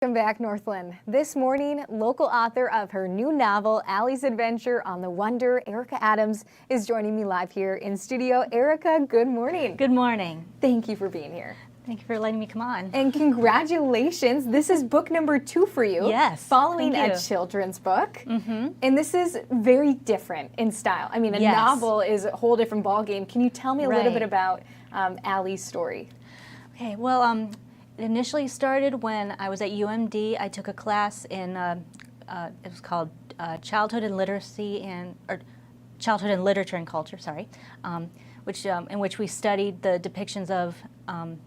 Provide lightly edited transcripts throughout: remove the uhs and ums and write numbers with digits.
Welcome back, Northland. This morning, local author of her new novel, Allie's Adventure on the Wonder, Erica Adams, is joining me live here in studio. Erica, good morning. Good morning. Thank you for being here. Thank you for letting me come on. And congratulations. This is book number 2 for you. Yes. Following a children's book. And this is very different in style. I mean, a novel is a whole different ballgame. Can you tell me a little bit about Allie's story? Okay, well, it initially started when I was at UMD. I took a class in, it was called Childhood and Literacy or Childhood and Literature and Culture, sorry, in which we studied the depictions of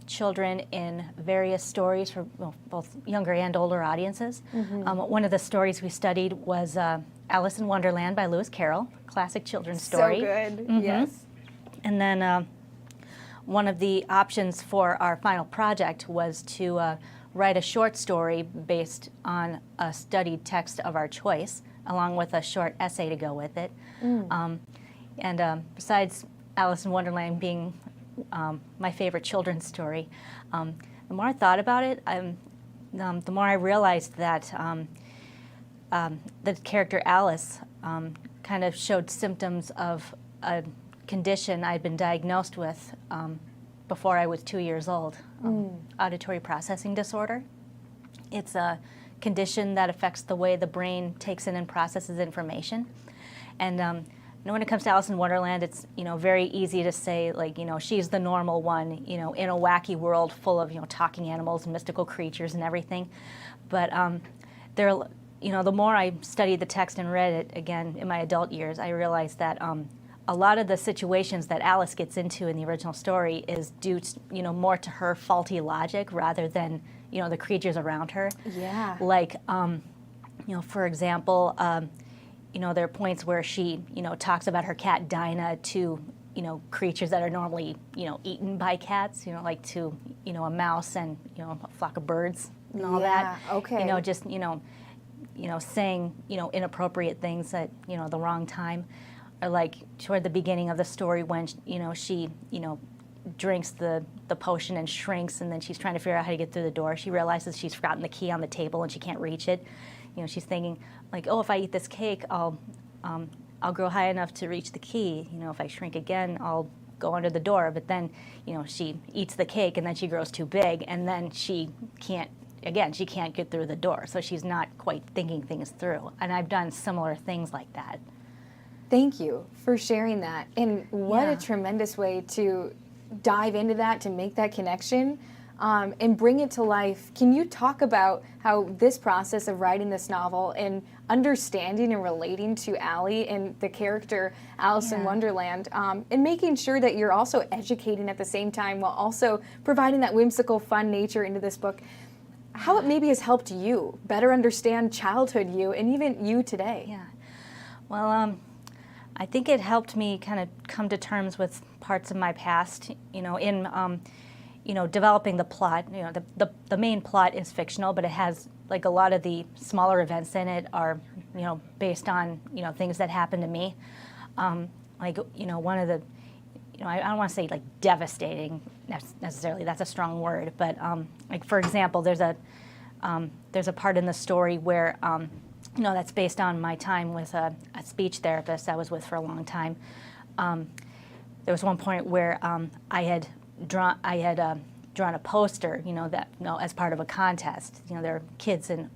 children in various stories for both younger and older audiences. One of the stories we studied was Alice in Wonderland by Lewis Carroll, classic children's story. So good, yes. And then one of the options for our final project was to write a short story based on a studied text of our choice, along with a short essay to go with it. Besides Alice in Wonderland being my favorite children's story, the more I thought about it, the more I realized that the character Alice kind of showed symptoms of a condition I'd been diagnosed with before I was 2 years old, auditory processing disorder. It's a condition that affects the way the brain takes in and processes information. And when it comes to Alice in Wonderland, it's very easy to say, like, she's the normal one, in a wacky world full of talking animals and mystical creatures and everything. But the more I studied the text and read it again in my adult years, I realized that a lot of the situations that Alice gets into in the original story is due to, more to her faulty logic rather than, the creatures around her. Yeah. Like, for example, there are points where she, talks about her cat Dinah to, creatures that are normally, eaten by cats, like to, a mouse and, a flock of birds and all that. Okay. Just, saying, inappropriate things at, the wrong time. Or like toward the beginning of the story when she drinks the potion and shrinks, and then she's trying to figure out how to get through the door. She realizes she's forgotten the key on the table and she can't reach it. She's thinking like, oh, if I eat this cake, I'll grow high enough to reach the key. If I shrink again, I'll go under the door. But then she eats the cake and then she grows too big, and then she can't get through the door. So she's not quite thinking things through. And I've done similar things like that. Thank you for sharing that. And what a tremendous way to dive into that, to make that connection and bring it to life. Can you talk about how this process of writing this novel and understanding and relating to Allie and the character Alice in Wonderland, and making sure that you're also educating at the same time while also providing that whimsical, fun nature into this book, how it maybe has helped you better understand childhood you and even you today? Yeah. Well, I think it helped me kind of come to terms with parts of my past, in developing the plot. The main plot is fictional, but it has, like, a lot of the smaller events in it are, based on, things that happened to me. Like, one of the, I don't want to say, like, devastating necessarily, that's a strong word, but, like, for example, there's a part in the story where, that's based on my time with a speech therapist I was with for a long time. There was one point where I had drawn a poster, that as part of a contest. There are kids in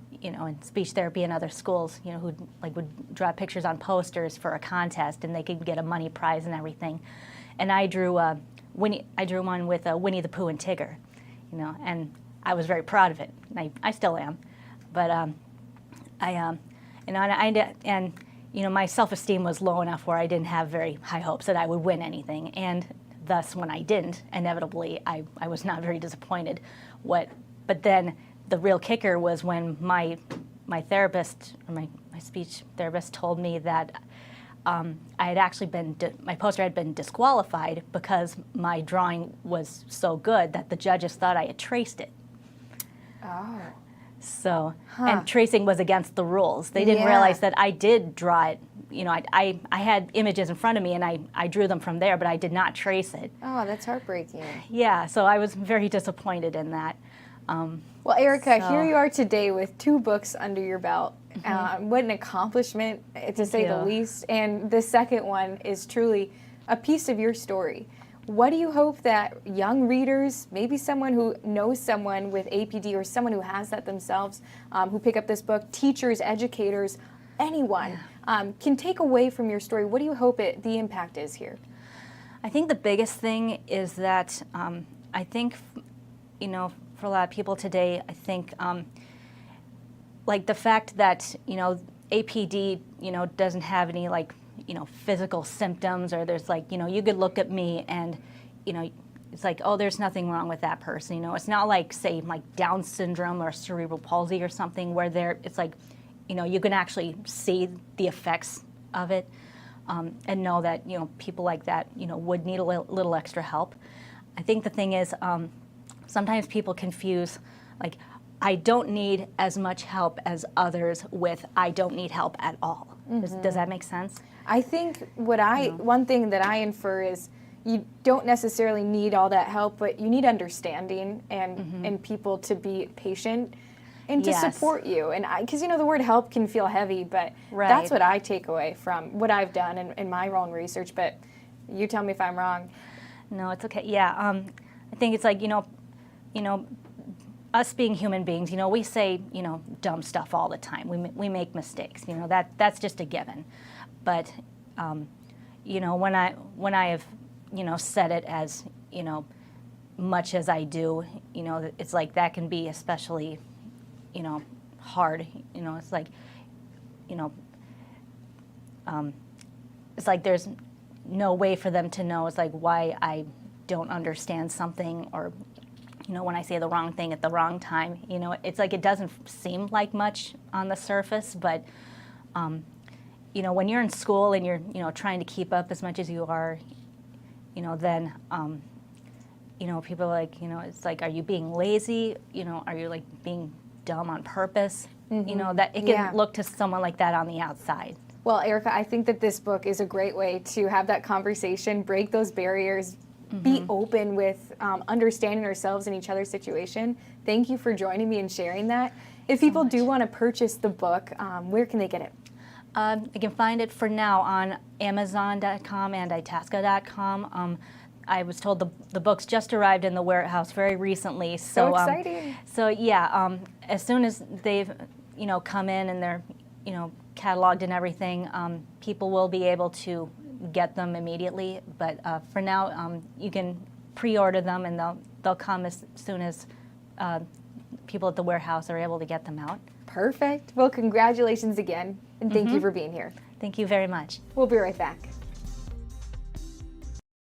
speech therapy in other schools, who would draw pictures on posters for a contest, and they could get a money prize and everything. And I drew one with Winnie the Pooh and Tigger, and I was very proud of it. And I still am, but my self-esteem was low enough where I didn't have very high hopes that I would win anything, and thus when I didn't, inevitably I was not very disappointed. But then the real kicker was when my therapist, or my speech therapist, told me that I had actually my poster had been disqualified because my drawing was so good that the judges thought I had traced it. Oh. So, and tracing was against the rules. They didn't realize that I did draw it. I had images in front of me, and I drew them from there, but I did not trace it. Oh, that's heartbreaking. Yeah, so I was very disappointed in that. Well, Erica, So- here you are today with 2 books under your belt. What an accomplishment, to say the you. least. And the second one is truly a piece of your story. What do you hope that young readers, maybe someone who knows someone with APD or someone who has that themselves, who pick up this book, teachers, educators, anyone, can take away from your story? What do you hope the impact is here? I think the biggest thing is that I think, you know, for a lot of people today, I think like the fact that, you know, APD, you know, doesn't have any like, you know, physical symptoms, or there's like, you know, you could look at me and, you know, it's like, oh, there's nothing wrong with that person. You know, it's not like, say, like Down syndrome or cerebral palsy or something where it's like, you know, you can actually see the effects of it and know that, you know, people like that, you know, would need a little extra help. I think the thing is, sometimes people confuse, like, I don't need as much help as others with I don't need help at all. Does that make sense? I think one thing that I infer is you don't necessarily need all that help, but you need understanding and people to be patient and to Yes. support you. And because, you know, the word help can feel heavy, but Right. that's what I take away from what I've done in my own research. But you tell me if I'm wrong. No, it's okay. Yeah, I think it's like, you know, us being human beings, you know, we say, you know, dumb stuff all the time. We make mistakes. You know, that's just a given. But, you know, when I have, you know, said it as, you know, much as I do, you know, it's like that can be especially, you know, hard. You know, it's like, you know, it's like there's no way for them to know. It's like why I don't understand something, or, you know, when I say the wrong thing at the wrong time. You know, it's like it doesn't seem like much on the surface, but, you know, when you're in school and you're, you know, trying to keep up as much as you are, you know, then, you know, people are like, you know, it's like, are you being lazy? You know, are you like being dumb on purpose? You know, that it can look to someone like that on the outside. Well, Erica, I think that this book is a great way to have that conversation, break those barriers, be open with understanding ourselves and each other's situation. Thank you for joining me and sharing that. If people do want to purchase the book, where can they get it? You can find it for now on Amazon.com and Itasca.com. I was told the book's just arrived in the warehouse very recently. So exciting. So yeah, as soon as they've, you know, come in and they're, you know, cataloged and everything, people will be able to get them immediately. But for now, you can pre-order them, and they'll come as soon as people at the warehouse are able to get them out. Perfect. Well, congratulations again, and thank you for being here. Thank you very much. We'll be right back.